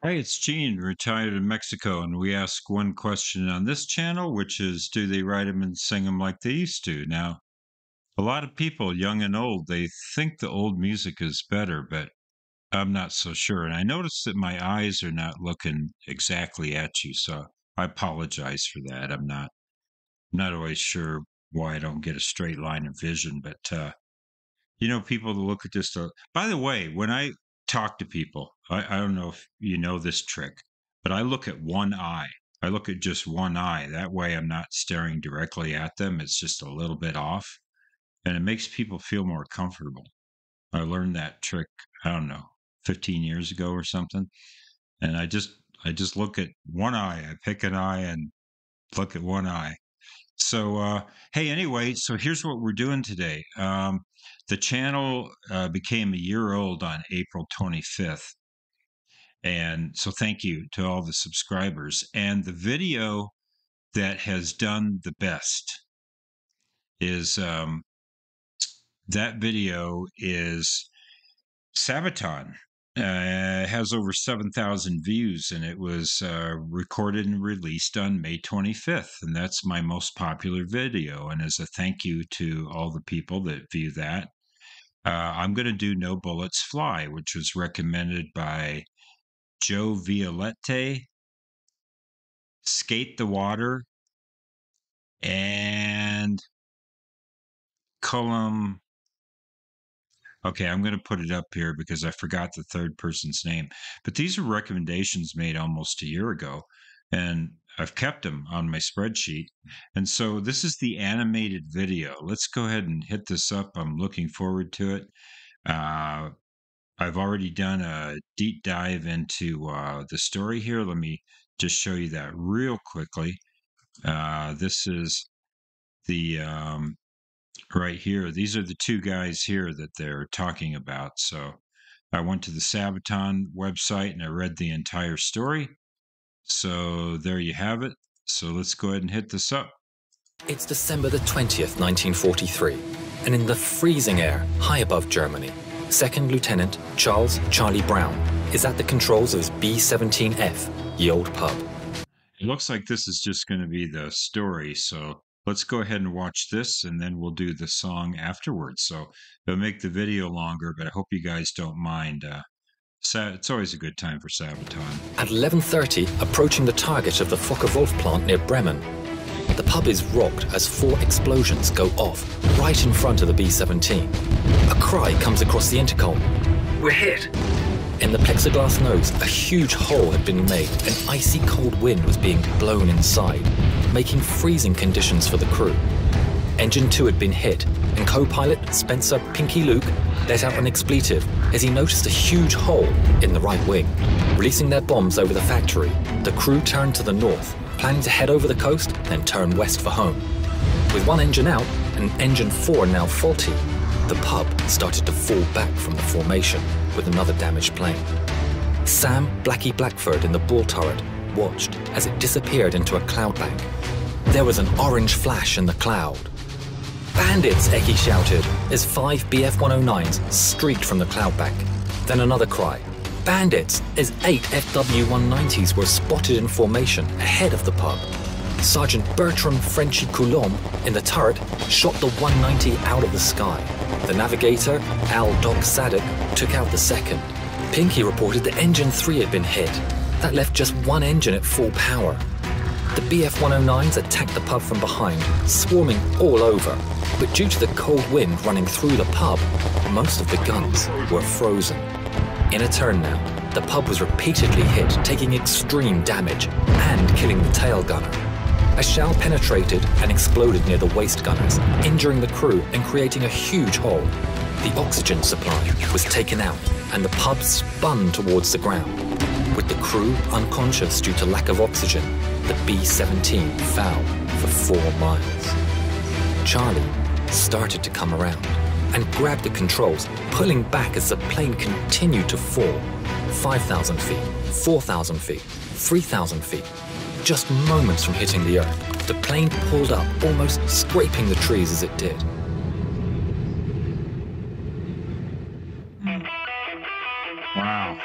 Hey, it's Gene, retired in Mexico, and we ask one question on this channel, which is, do they write them and sing them like they used to? Now, a lot of people, young and old, they think the old music is better, but I'm not so sure. And I noticed that my eyes are not looking exactly at you, so I apologize for that. I'm not always sure why I don't get a straight line of vision, but people that look at this. By the way, when I talk to people, I don't know if you know this trick, but I look at one eye. I look at just one eye. That way, I'm not staring directly at them. It's just a little bit off, and it makes people feel more comfortable. I learned that trick, I don't know, 15 years ago or something. And I just look at one eye. I pick an eye and look at one eye. So, hey, anyway, so here's what we're doing today. The channel became a year old on April 25th. And so thank you to all the subscribers. And the video that has done the best is that video is Sabaton. It has over 7,000 views, and it was recorded and released on May 25th. And that's my most popular video. And as a thank you to all the people that view that, I'm going to do No Bullets Fly, which was recommended by Joe Violette, Skate the Water, and Cullum. Okay, I'm going to put it up here because I forgot the third person's name. But these are recommendations made almost a year ago, and I've kept them on my spreadsheet. And so this is the animated video. Let's go ahead and hit this up. I'm looking forward to it. I've already done a deep dive into the story here. Let me just show you that real quickly. This is the right here. These are the two guys here that they're talking about. So I went to the Sabaton website and I read the entire story. So there you have it. So let's go ahead and hit this up. It's December the 20th, 1943, and in the freezing air high above Germany, Second Lieutenant Charles Charlie Brown is at the controls of his B-17F, ye old pub. It looks like this is just going to be the story. So let's go ahead and watch this, and then we'll do the song afterwards. So it'll make the video longer, but I hope you guys don't mind. It's always a good time for Sabaton. At 11:30, approaching the target of the Focke-Wulf plant near Bremen, the pub is rocked as 4 explosions go off right in front of the B-17. A cry comes across the intercom. "We're hit!" In the plexiglass nose, a huge hole had been made. An icy cold wind was being blown inside, making freezing conditions for the crew. Engine 2 had been hit, and co-pilot Spencer Pinky Luke let out an expletive as he noticed a huge hole in the right wing. Releasing their bombs over the factory, the crew turned to the north, planning to head over the coast, then turn west for home. With one engine out and engine 4 now faulty, the pub started to fall back from the formation with another damaged plane. Sam Blackie Blackford in the ball turret watched as it disappeared into a cloud bank. There was an orange flash in the cloud. "Bandits!" Eckie shouted as 5 BF-109s streaked from the cloud bank. Then another cry. "Bandits!" as 8 FW-190s were spotted in formation ahead of the pub. Sergeant Bertram Frenchy Coulomb in the turret shot the 190 out of the sky. The navigator, Al Doc Sadek, took out the second. Pinky reported that engine 3 had been hit. That left just one engine at full power. The BF-109s attacked the pub from behind, swarming all over. But due to the cold wind running through the pub, most of the guns were frozen. In a turn now, the pub was repeatedly hit, taking extreme damage and killing the tail gunner. A shell penetrated and exploded near the waist gunners, injuring the crew and creating a huge hole. The oxygen supply was taken out and the pub spun towards the ground. With the crew unconscious due to lack of oxygen, the B-17 fell for 4 miles. Charlie started to come around and grabbed the controls, pulling back as the plane continued to fall. 5,000 feet, 4,000 feet, 3,000 feet. Just moments from hitting the earth, the plane pulled up, almost scraping the trees as it did. Wow.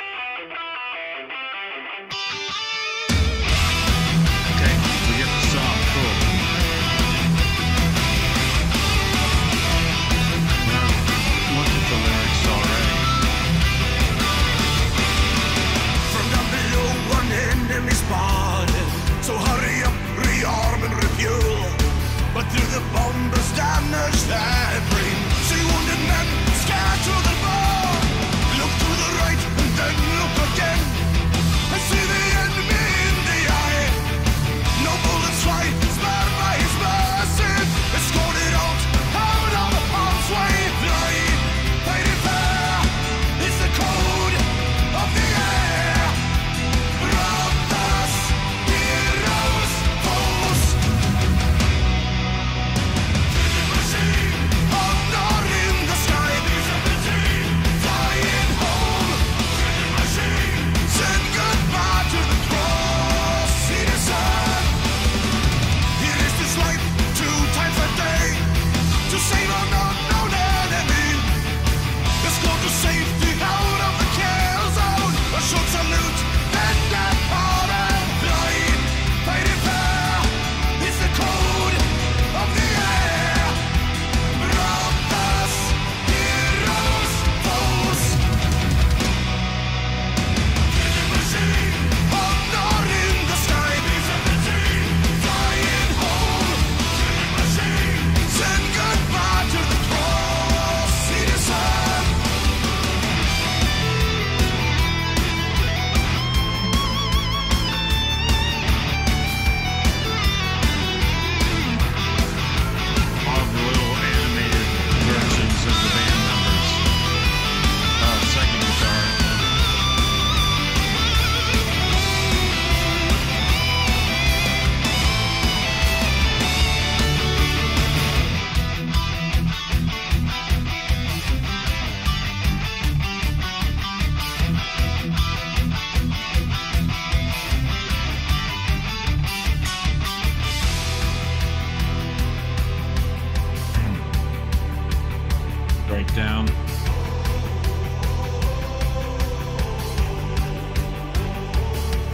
down.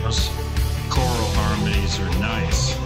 Those choral harmonies are nice.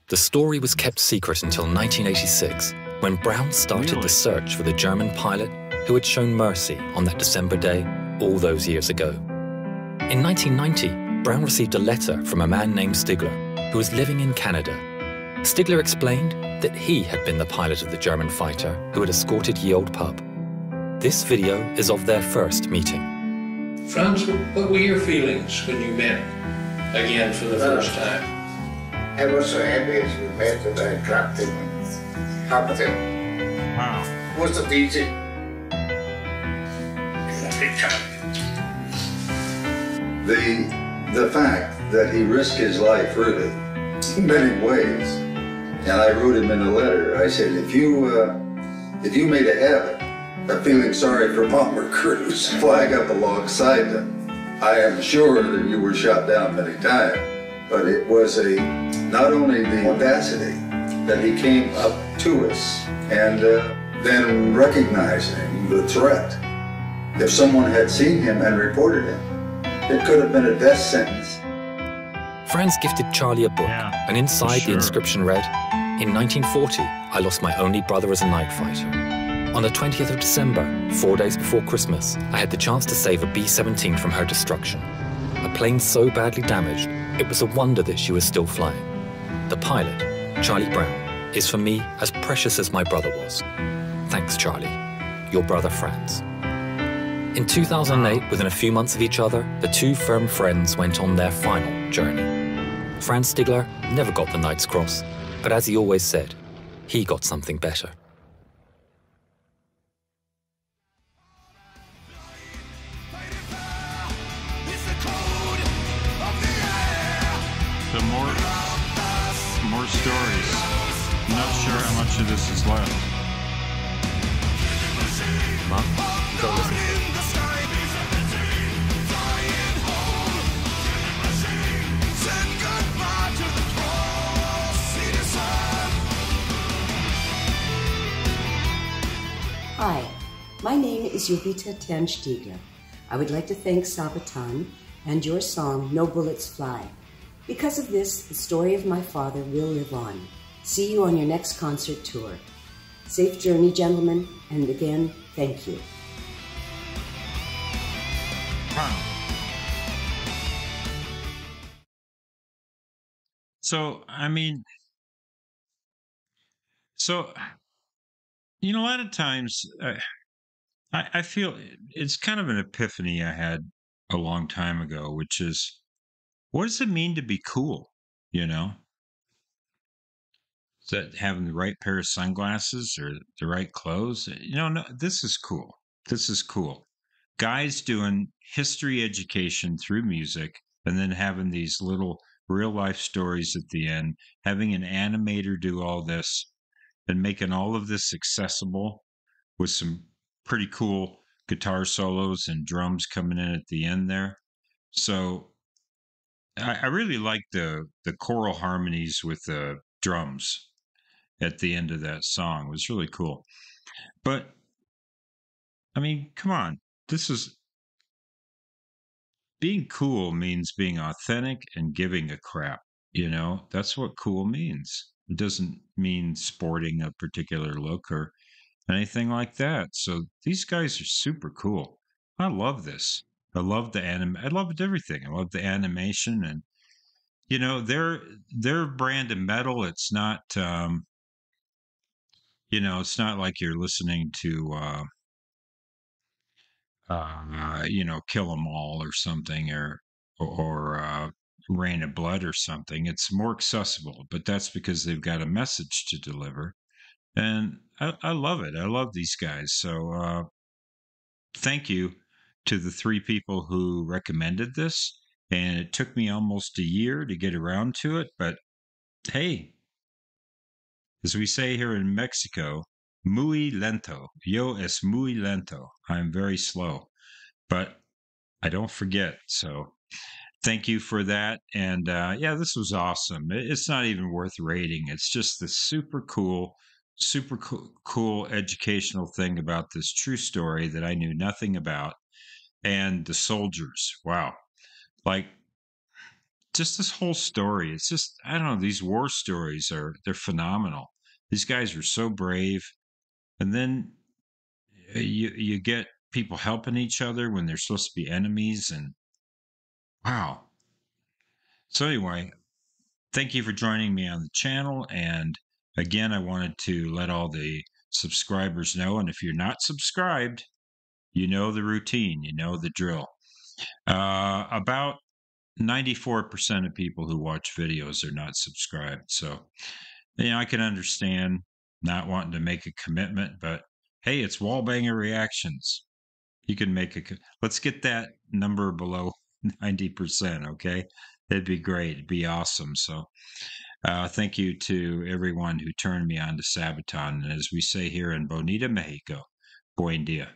The story was kept secret until 1986, when Brown started the search for the German pilot who had shown mercy on that December day all those years ago. In 1990, Brown received a letter from a man named Stigler, who was living in Canada. Stigler explained that he had been the pilot of the German fighter who had escorted Ye Old Pub. This video is of their first meeting. Franz, what were your feelings when you met again for the first time? I was so happy as we met that I clapped him and hugged him. Wow. Wasn't easy. The fact that he risked his life really in many ways, and I wrote him in a letter. I said, if you made a habit of feeling sorry for bomber crews, flag up alongside them, I am sure that you were shot down many times. But it was not only the audacity that he came up to us and then recognizing the threat. If someone had seen him and reported him, it could have been a death sentence. Franz gifted Charlie a book, and inside the inscription read, "In 1940, I lost my only brother as a night fighter. On the 20th of December, 4 days before Christmas, I had the chance to save a B-17 from her destruction. A plane so badly damaged, it was a wonder that she was still flying. The pilot, Charlie Brown, is for me as precious as my brother was. Thanks, Charlie. Your brother Franz." In 2008, within a few months of each other, the two firm friends went on their final journey. Franz Stigler never got the Knight's Cross, but as he always said, he got something better. So more stories. I'm not sure how much of this is left. Mark, you gotta listen to it. Hi, my name is Jovita Tan Stiegler. I would like to thank Sabaton and your song, No Bullets Fly. Because of this, the story of my father will live on. See you on your next concert tour. Safe journey, gentlemen, and again, thank you. Wow. So, I mean, a lot of times I feel it's kind of an epiphany I had a long time ago, which is, what does it mean to be cool? You know, is that having the right pair of sunglasses or the right clothes? No, this is cool. This is cool. Guys doing history education through music and then having these little real life stories at the end, having an animator do all this and making all of this accessible with some pretty cool guitar solos and drums coming in at the end there. So I really like the choral harmonies with the drums at the end of that song. It was really cool. But I mean, come on. This is being cool means being authentic and giving a crap. That's what cool means. It doesn't mean sporting a particular look or anything like that. So these guys are super cool. I love this. I loved the anime. I loved everything. I loved the animation, and their brand of metal. It's not it's not like you're listening to Kill 'Em All or something, or Rain of Blood or something. It's more accessible, but that's because they've got a message to deliver, and I love it. I love these guys. So thank you to the three people who recommended this. And it took me almost a year to get around to it, but hey, as we say here in Mexico, muy lento. Yo es muy lento. I'm very slow, but I don't forget. So thank you for that. And yeah, this was awesome. It's not even worth rating. It's just the super cool educational thing about this true story that I knew nothing about. And the soldiers, wow. Like, just this whole story. It's just, I don't know, these war stories they're phenomenal. These guys are so brave. And then you get people helping each other when they're supposed to be enemies, and wow. So anyway, thank you for joining me on the channel. And again, I wanted to let all the subscribers know. And if you're not subscribed, you know the routine, you know the drill. About 94% of people who watch videos are not subscribed. So, I can understand not wanting to make a commitment, but hey, it's Wallbanger Reactions. You can make let's get that number below 90%. Okay. It'd be great. It'd be awesome. So, thank you to everyone who turned me on to Sabaton. And as we say here in Bonita, Mexico, buen dia.